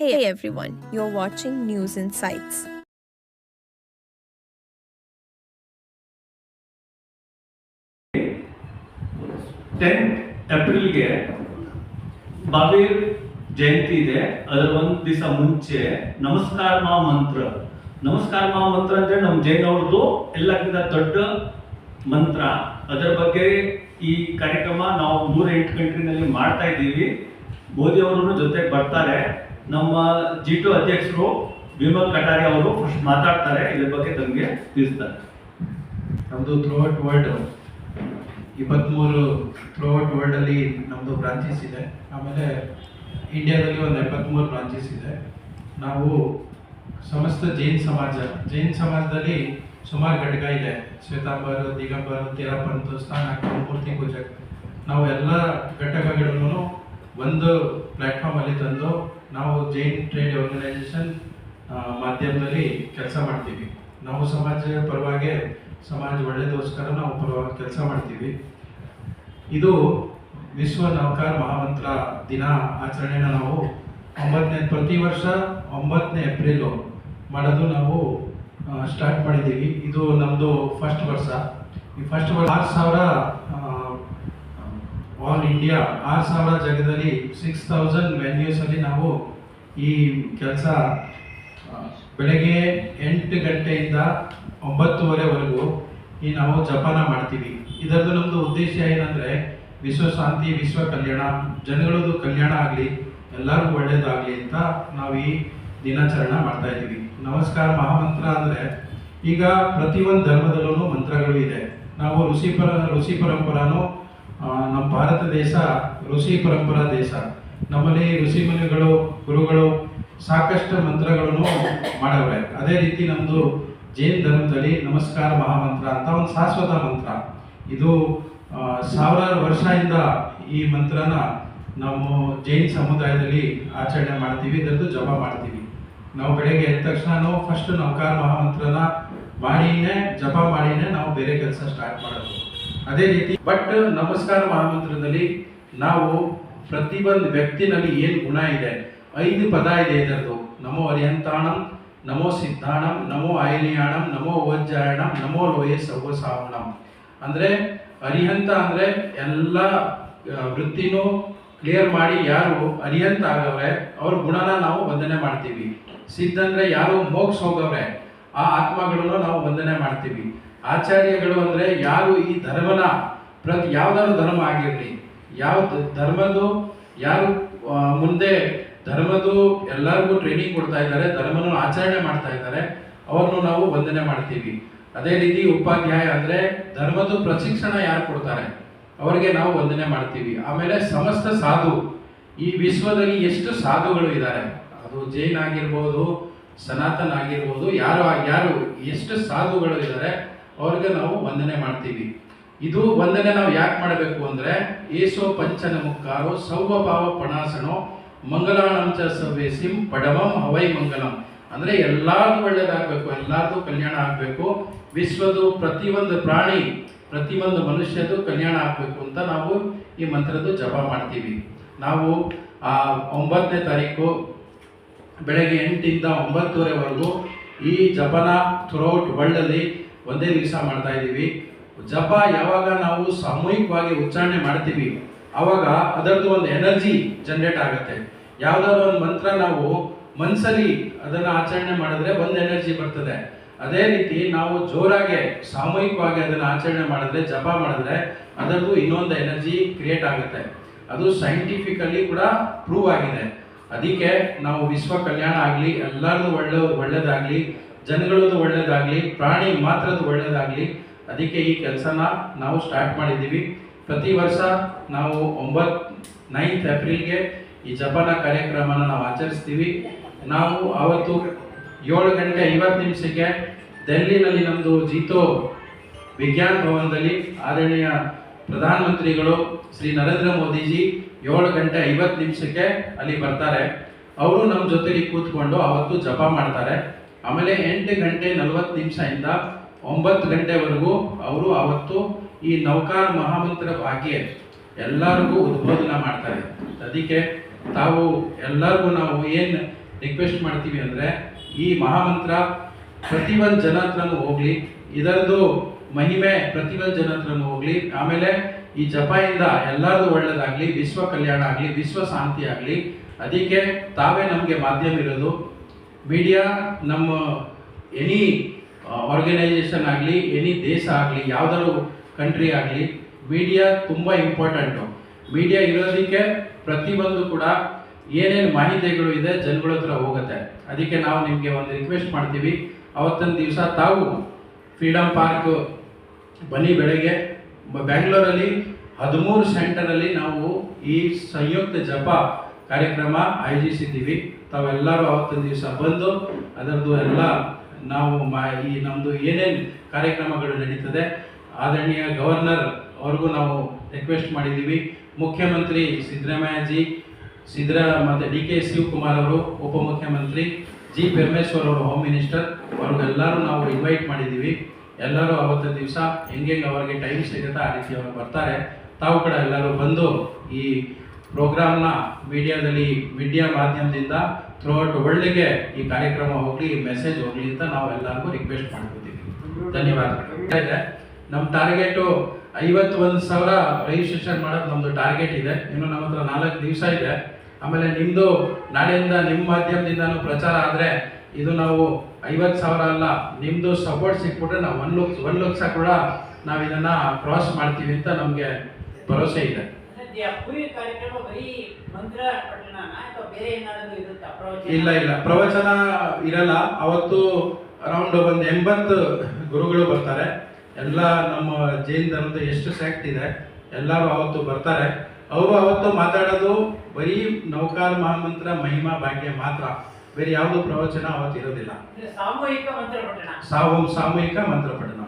Hey everyone, you're watching News Insights. 10 ಏಪ್ರಿಲ್ಗೆ ಬಾಬೀರ್ ಜಯಂತಿ ಇದೆ. ಅದರ ಒಂದು ದಿವಸ ಮುಂಚೆ ನಮಸ್ಕಾರ ಮಂತ್ರ ಅಂದ್ರೆ ನಮ್ಮ ಜೈನ್ ಅವ್ರದ್ದು ಎಲ್ಲಕ್ಕಿಂತ ದೊಡ್ಡ ಮಂತ್ರ. ಅದರ ಬಗ್ಗೆ ಈ ಕಾರ್ಯಕ್ರಮ ನಾವು 108 ಕಂಟ್ರಿನಲ್ಲಿ ಮಾಡ್ತಾ ಇದ್ದೀವಿ. ಮೋದಿ ಅವರು ಜೊತೆಗೆ ಬರ್ತಾರೆ. ನಮ್ಮ G2 ಅಧ್ಯಕ್ಷರು ವಿಮಲ್ ಕಟಾರಿ ಅವರು ಫಸ್ಟ್ ಮಾತಾಡ್ತಾರೆ. ಇದ್ರ ಬಗ್ಗೆ ತಮಗೆ ತಿಳಿಸ್ತಾರೆ. ನಮ್ಮದು ಥ್ರೂಔಟ್ ವರ್ಲ್ಡ್ 23 ಥ್ರೂಔಟ್ ವರ್ಲ್ಡಲ್ಲಿ ನಮ್ಮದು ಬ್ರಾಂಚಸ್ ಇದೆ. ಆಮೇಲೆ ಇಂಡಿಯಾದಲ್ಲಿ ಒಂದು 73 ಬ್ರಾಂಚಸ್ ಇದೆ. ನಾವು ಸಮಸ್ತ ಜೈನ್ ಸಮಾಜದಲ್ಲಿ ಸುಮಾರು ಘಟಕ ಇದೆ. ಶ್ವೇತಾಂಬರ್, ದಿಗಂಬರ್, ತೇರಪಂತ್, ಸ್ಥಾನಕ್, ಮೂರ್ತಿ ಪೂಜಕ್. ನಾವು ಎಲ್ಲ ಘಟಕಗಳನ್ನು ಒಂದು ಪ್ಲ್ಯಾಟ್ಫಾರ್ಮಲ್ಲಿ ತಂದು ನಾವು ಜೈನ್ ಟ್ರೇಡ್ ಆರ್ಗನೈಸೇಷನ್ ಮಾಧ್ಯಮದಲ್ಲಿ ಕೆಲಸ ಮಾಡ್ತೀವಿ. ನಾವು ಸಮಾಜ ಪರವಾಗಿ ಸಮಾಜ ಒಳ್ಳೆಯದೋಸ್ಕರ ನಾವು ಪರವಾಗಿ ಕೆಲಸ ಮಾಡ್ತೀವಿ. ಇದು ವಿಶ್ವ ನೌಕಾರ ಮಹಾಮಂತ್ರ ದಿನ ಆಚರಣೆನ ನಾವು ಪ್ರತಿ ವರ್ಷ 9ನೇ ಏಪ್ರಿಲ್ ಮಾಡೋದು ನಾವು ಸ್ಟಾರ್ಟ್ ಮಾಡಿದ್ದೀವಿ. ಇದು ನಮ್ಮದು ಫಸ್ಟ್ ವರ್ಷ. ಈ ಫಸ್ಟ್ ವರ್ಷ 6,000 ಆಲ್ ಇಂಡಿಯಾ 6,000 ಜಾಗದಲ್ಲಿ 6,000 ವೆನ್ಯೂಸಲ್ಲಿ ನಾವು ಈ ಕೆಲಸ ಬೆಳಗ್ಗೆ 8 ಗಂಟೆಯಿಂದ 9:30ವರೆಗೂ ಈ ನಾವು ಜಪಾನ ಮಾಡ್ತೀವಿ. ಇದರದ್ದು ನಮ್ಮದು ಉದ್ದೇಶ ಏನಂದರೆ ವಿಶ್ವ ಶಾಂತಿ, ವಿಶ್ವ ಕಲ್ಯಾಣ, ಜನಗಳದ್ದು ಕಲ್ಯಾಣ ಆಗಲಿ, ಎಲ್ಲರಿಗೂ ಒಳ್ಳೇದಾಗಲಿ ಅಂತ ನಾವು ಈ ದಿನಾಚರಣೆ ಮಾಡ್ತಾ ಇದ್ದೀವಿ. ನಮಸ್ಕಾರ ಮಹಾಮಂತ್ರ ಅಂದರೆ ಈಗ ಪ್ರತಿಯೊಂದು ಧರ್ಮದಲ್ಲೂ ಮಂತ್ರಗಳು ಇದೆ. ನಾವು ಋಷಿ ಪರಂಪರಾನು ನಮ್ಮ ಭಾರತ ದೇಶ ಋಷಿ ಪರಂಪರಾ ದೇಶ. ನಮ್ಮಲ್ಲಿ ಋಷಿ ಮುನಿಗಳು, ಗುರುಗಳು ಸಾಕಷ್ಟು ಮಂತ್ರಗಳನ್ನು ಮಾಡವ್ರೆ. ಅದೇ ರೀತಿ ನಮ್ಮದು ಜೈನ್ ಧರ್ಮದಲ್ಲಿ ನಮಸ್ಕಾರ ಮಹಾಮಂತ್ರ ಅಂತ ಒಂದು ಶಾಶ್ವತ ಮಂತ್ರ. ಇದು ಸಾವಿರಾರು ವರ್ಷದಿಂದ ಈ ಮಂತ್ರನ ನಾವು ಜೈನ್ ಸಮುದಾಯದಲ್ಲಿ ಆಚರಣೆ ಮಾಡ್ತೀವಿ. ಇದರದ್ದು ಜಪ ಮಾಡ್ತೀವಿ. ನಾವು ಬೆಳಗ್ಗೆ ಎದ್ದ ತಕ್ಷಣ ಫಸ್ಟ್ ನಮಸ್ಕಾರ ಮಹಾಮಂತ್ರನ ಮಾಡಿನೇ ಜಪ ಮಾಡಿನೇ ನಾವು ಬೇರೆ ಕೆಲಸ ಸ್ಟಾರ್ಟ್ ಮಾಡೋದು. ಅದೇ ರೀತಿ ನಮಸ್ಕಾರ ಮಹಾಮಂತ್ರದಲ್ಲಿ ನಾವು ಪ್ರತಿಯೊಂದು ವ್ಯಕ್ತಿನಲ್ಲಿ ಏನು ಗುಣ ಇದೆ, 5 ಪದ ಇದೆ ಇದರದ್ದು. ನಮೋ ಅರಿಹಂತಾಣಂ, ನಮೋ ಸಿದ್ಧಾಣಂ, ನಮೋ ಆಯನಿಯಾಣಂ, ನಮೋ ವಜ್ಜಾಯಣಂ, ನಮೋ ಲೋಯೆ ಸವ್ವಸಾವಣಂ. ಅಂದರೆ ಅರಿಹಂತ ಅಂದರೆ ಎಲ್ಲ ವೃತ್ತಿನೂ ಕ್ಲಿಯರ್ ಮಾಡಿ ಯಾರು ಅರಿಹಂತ ಆಗವ್ರೆ ಅವ್ರ ಗುಣನ ನಾವು ವಂದನೆ ಮಾಡ್ತೀವಿ. ಸಿದ್ಧ ಅಂದರೆ ಯಾರು ಮೋಕ್ಷ ಹೋಗವ್ರೆ ಆ ಆತ್ಮಗಳನ್ನು ನಾವು ವಂದನೆ ಮಾಡ್ತೀವಿ. ಆಚಾರ್ಯಗಳು ಅಂದರೆ ಯಾರು ಈ ಧರ್ಮನ ಯಾವ್ದಾದ್ರು ಧರ್ಮ ಆಗಿರಲಿ, ಯಾವ ಧರ್ಮದ್ದು ಯಾರು ಮುಂದೆ ಧರ್ಮದ್ದು ಎಲ್ಲರಿಗೂ ಟ್ರೈನಿಂಗ್ ಕೊಡ್ತಾ ಇದ್ದಾರೆ, ಧರ್ಮನ ಆಚರಣೆ ಮಾಡ್ತಾ ಇದ್ದಾರೆ, ಅವ್ರನ್ನು ನಾವು ವಂದನೆ ಮಾಡ್ತೀವಿ. ಅದೇ ರೀತಿ ಉಪಾಧ್ಯಾಯ ಅಂದರೆ ಧರ್ಮದ ಪ್ರಶಿಕ್ಷಣ ಯಾರು ಕೊಡ್ತಾರೆ ಅವರಿಗೆ ನಾವು ವಂದನೆ ಮಾಡ್ತೀವಿ. ಆಮೇಲೆ ಸಮಸ್ತ ಸಾಧು, ಈ ವಿಶ್ವದಲ್ಲಿ ಎಷ್ಟು ಸಾಧುಗಳು ಇದ್ದಾರೆ, ಅದು ಜೈನ್ ಆಗಿರ್ಬೋದು, ಸನಾತನ್ ಆಗಿರ್ಬೋದು, ಯಾರು ಎಷ್ಟು ಸಾಧುಗಳು ಇದ್ದಾರೆ ಅವ್ರಿಗೆ ನಾವು ವಂದನೆ ಮಾಡ್ತೀವಿ. ಇದು ವಂದನೆ ನಾವು ಯಾಕೆ ಮಾಡಬೇಕು ಅಂದರೆ ಏಸೋ ಪಂಚನ ಮುಕ್ಕಾರೋ ಸೌವಭಾವ ಪಣಾಸನೋ ಮಂಗಲಾಣಂ ಚ ಸವ್ಯಸಿಂ ಪಡಮಂ ಹವೈ ಮಂಗಲಂ. ಅಂದರೆ ಎಲ್ಲಾರ್ದು ಒಳ್ಳೇದಾಗಬೇಕು, ಎಲ್ಲಾರ್ದು ಕಲ್ಯಾಣ ಆಗಬೇಕು, ವಿಶ್ವದ ಪ್ರತಿಯೊಂದು ಪ್ರಾಣಿ, ಪ್ರತಿಯೊಂದು ಮನುಷ್ಯದು ಕಲ್ಯಾಣ ಆಗಬೇಕು ಅಂತ ನಾವು ಈ ಮಂತ್ರದ್ದು ಜಪ ಮಾಡ್ತೀವಿ. ನಾವು 9ನೇ ತಾರೀಕು ಬೆಳಗ್ಗೆ 8ರಿಂದ 9:30ವರೆಗೂ ಈ ಜಪನ ಥ್ರೂಔಟ್ ವರ್ಲ್ಡಲ್ಲಿ ಒಂದೇ ದಿವಸ ಮಾಡ್ತಾ ಇದ್ದೀವಿ. ಜಪ ಯಾವಾಗ ನಾವು ಸಾಮೂಹಿಕವಾಗಿ ಉಚ್ಚಾರಣೆ ಮಾಡ್ತೀವಿ ಆವಾಗ ಅದರದ್ದು ಒಂದು ಎನರ್ಜಿ ಜನರೇಟ್ ಆಗುತ್ತೆ. ಯಾವುದಾದ್ರು ಒಂದು ಮಂತ್ರ ನಾವು ಮನಸ್ಸಲ್ಲಿ ಅದನ್ನು ಆಚರಣೆ ಮಾಡಿದ್ರೆ ಒಂದು ಎನರ್ಜಿ ಬರ್ತದೆ. ಅದೇ ರೀತಿ ನಾವು ಜೋರಾಗಿ ಸಾಮೂಹಿಕವಾಗಿ ಅದನ್ನು ಆಚರಣೆ ಮಾಡಿದ್ರೆ, ಜಪ ಮಾಡಿದ್ರೆ ಅದರದ್ದು ಇನ್ನೊಂದು ಎನರ್ಜಿ ಕ್ರಿಯೇಟ್ ಆಗುತ್ತೆ. ಅದು ಸೈಂಟಿಫಿಕಲಿ ಕೂಡ ಪ್ರೂವ್ ಆಗಿದೆ. ಅದಕ್ಕೆ ನಾವು ವಿಶ್ವ ಕಲ್ಯಾಣ ಆಗಲಿ, ಎಲ್ಲರದು ಒಳ್ಳೇದಾಗಲಿ, ಜನಗಳದ್ದು ಒಳ್ಳೇದಾಗಲಿ, ಪ್ರಾಣಿ ಮಾತ್ರದ್ದು ಒಳ್ಳೇದಾಗಲಿ, ಅದಕ್ಕೆ ಈ ಕೆಲಸನ ನಾವು ಸ್ಟಾರ್ಟ್ ಮಾಡಿದ್ದೀವಿ. ಪ್ರತಿ ವರ್ಷ ನಾವು 9th ಏಪ್ರಿಲ್ಗೆ ಈ ಜಪನ ಕಾರ್ಯಕ್ರಮನ ನಾವು ಆಚರಿಸ್ತೀವಿ. ನಾವು ಅವತ್ತು 7:50 ಡೆಲ್ಲಿನಲ್ಲಿ ನಮ್ಮದು G2 ವಿಜ್ಞಾನ ಭವನದಲ್ಲಿ ಆದರಣೀಯ ಪ್ರಧಾನಮಂತ್ರಿಗಳು ಶ್ರೀ ನರೇಂದ್ರ ಮೋದಿಜಿ 7:50 ಅಲ್ಲಿ ಬರ್ತಾರೆ. ಅವರು ನಮ್ಮ ಜೊತೆಲಿ ಕೂತ್ಕೊಂಡು ಅವತ್ತು ಜಪ ಮಾಡ್ತಾರೆ. ಆಮೇಲೆ 8:40 9 ಗಂಟೆವರೆಗೂ ಅವರು ಅವತ್ತು ಈ ನೌಕಾರ ಮಹಾಮಂತ್ರ ಭಾಗ್ಯ ಎಲ್ಲರಿಗೂ ಉದ್ಬೋಧನೆ ಮಾಡ್ತಾರೆ. ಅದಕ್ಕೆ ತಾವು ಎಲ್ಲರಿಗೂ ನಾವು ಏನು ರಿಕ್ವೆಸ್ಟ್ ಮಾಡ್ತೀವಿ ಅಂದರೆ ಈ ಮಹಾಮಂತ್ರ ಪ್ರತಿಯೊಂದು ಜನ ಹತ್ರನೂ ಹೋಗ್ಲಿ, ಇದರದ್ದು ಮಹಿಮೆ ಪ್ರತಿಯೊಂದು ಜನ ಹತ್ರನೂ ಹೋಗ್ಲಿ. ಆಮೇಲೆ ಈ ಜಪದಿಂದ ಎಲ್ಲರದು ಒಳ್ಳೇದಾಗಲಿ, ವಿಶ್ವ ಕಲ್ಯಾಣ ಆಗಲಿ, ವಿಶ್ವ ಶಾಂತಿ ಆಗಲಿ. ಅದಕ್ಕೆ ತಾವೇ ನಮಗೆ ಮಾಧ್ಯಮ ಇರೋದು. ಮೀಡಿಯಾ ನಮ್ಮ ಎನಿ ಆರ್ಗನೈಸೇಷನ್ ಆಗಲಿ, ಎನಿ ದೇಶ ಆಗಲಿ, ಯಾವುದಾದ್ರು ಕಂಟ್ರಿ ಆಗಲಿ, ಮೀಡಿಯಾ ತುಂಬ ಇಂಪಾರ್ಟೆಂಟು. ಮೀಡಿಯಾ ಇರೋದಕ್ಕೆ ಪ್ರತಿಯೊಂದು ಕೂಡ ಏನೇನು ಮಾಹಿತಿಗಳು ಇದೆ ಜನಗಳ ಹತ್ರ ಹೋಗುತ್ತೆ. ಅದಕ್ಕೆ ನಾವು ನಿಮಗೆ ಒಂದು ರಿಕ್ವೆಸ್ಟ್ ಮಾಡ್ತೀವಿ, ಅವತ್ತೊಂದು ದಿವಸ ತಾವು ಫ್ರೀಡಮ್ ಪಾರ್ಕ್ ಬನ್ನಿ. ಬೆಳಗ್ಗೆ ಬ್ಯಾಂಗ್ಳೂರಲ್ಲಿ 13 ಸೆಂಟರಲ್ಲಿ ನಾವು ಈ ಸಂಯುಕ್ತ ಜಪ ಕಾರ್ಯಕ್ರಮ ಆಯೋಜಿಸಿದ್ದೀವಿ. ತಾವೆಲ್ಲರೂ ಅವತ್ತೊಂದು ದಿವಸ ಬಂದು ಅದರದ್ದು ಎಲ್ಲ ನಾವು ಈ ನಮ್ಮದು ಏನೇನು ಕಾರ್ಯಕ್ರಮಗಳು ನಡೀತದೆ, ಆದರಣೀಯ ಗವರ್ನರ್ ಅವ್ರಿಗೂ ನಾವು ರಿಕ್ವೆಸ್ಟ್ ಮಾಡಿದ್ದೀವಿ. ಮುಖ್ಯಮಂತ್ರಿ ಸಿದ್ದರಾಮಯ್ಯಜಿ, ಮತ್ತು ಡಿ ಕೆ ಶಿವಕುಮಾರ್ ಅವರು ಉಪಮುಖ್ಯಮಂತ್ರಿ, ಜಿ ಪರಮೇಶ್ವರ್ ಅವರು ಹೋಮ್ ಮಿನಿಸ್ಟರ್, ಅವ್ರಿಗೆಲ್ಲರೂ ನಾವು ಇನ್ವೈಟ್ ಮಾಡಿದ್ದೀವಿ. ಎಲ್ಲರೂ ಅವತ್ತಿನ ದಿವಸ ಹೆಂಗೆ ಅವ್ರಿಗೆ ಟೈಮ್ ಸಿಗುತ್ತೆ ಆ ರೀತಿ ಅವರು ಬರ್ತಾರೆ. ತಾವು ಕೂಡ ಎಲ್ಲರೂ ಬಂದು ಈ ಪ್ರೋಗ್ರಾಮ್ನ ಮೀಡಿಯಾ ಮಾಧ್ಯಮದಿಂದ ಥ್ರೂಔಟ್ ವರ್ಲ್ಡ್ಗೆ ಈ ಕಾರ್ಯಕ್ರಮ ಹೋಗಲಿ, ಈ ಮೆಸೇಜ್ ಹೋಗಲಿ ಅಂತ ನಾವು ಎಲ್ಲರಿಗೂ ರಿಕ್ವೆಸ್ಟ್ ಮಾಡ್ಕೊತೀವಿ. ಧನ್ಯವಾದ. ನಮ್ಮ ಟಾರ್ಗೆಟು 51,000 ರಿಜಿಸ್ಟ್ರೇಷನ್ ಮಾಡೋದು ನಮ್ಮದು ಟಾರ್ಗೆಟ್ ಇದೆ. ಇನ್ನು ನಮ್ಮ ಹತ್ರ 4 ದಿವಸ ಇದೆ. ಆಮೇಲೆ ನಿಮ್ಮದು ನಾಳೆಯಿಂದ ನಿಮ್ಮ ಮಾಧ್ಯಮದಿಂದನೂ ಪ್ರಚಾರ ಆದರೆ ಇದು ನಾವು 50,000 ಅಲ್ಲ, ನಿಮ್ಮದು ಸಪೋರ್ಟ್ ಸಿಕ್ಬಿಟ್ರೆ ನಾವು 1 ಲಕ್ಷ ಕೂಡ ನಾವು ಇದನ್ನು ಕ್ರಾಸ್ ಮಾಡ್ತೀವಿ ಅಂತ ನಮಗೆ ಭರವಸೆ ಇದೆ. ಇಲ್ಲ, ಪ್ರವಚನ ಇರಲ್ಲ. ಅವತ್ತು ಅರೌಂಡ್ ಒಂದು 80 ಗುರುಗಳು ಬರ್ತಾರೆ. ಎಲ್ಲ ನಮ್ಮ ಜೈನ್ ಧರ್ಮದ ಎಷ್ಟು ಸೆಕ್ಟ್ ಇದೆ ಎಲ್ಲರೂ ಅವತ್ತು ಬರ್ತಾರೆ. ಅವರು ಅವತ್ತು ಮಾತಾಡೋದು ಬರೀ ನೌಕಾರ ಮಹಾಮಂತ್ರ ಮಹಿಮಾ ಭಾಗ್ಯ ಮಾತ್ರ, ಬೇರೆ ಯಾವುದು ಪ್ರವಚನ ಅವತ್ತು ಇರೋದಿಲ್ಲ. ಸಾಮೂಹಿಕ ಮಂತ್ರ ಪಠಣ.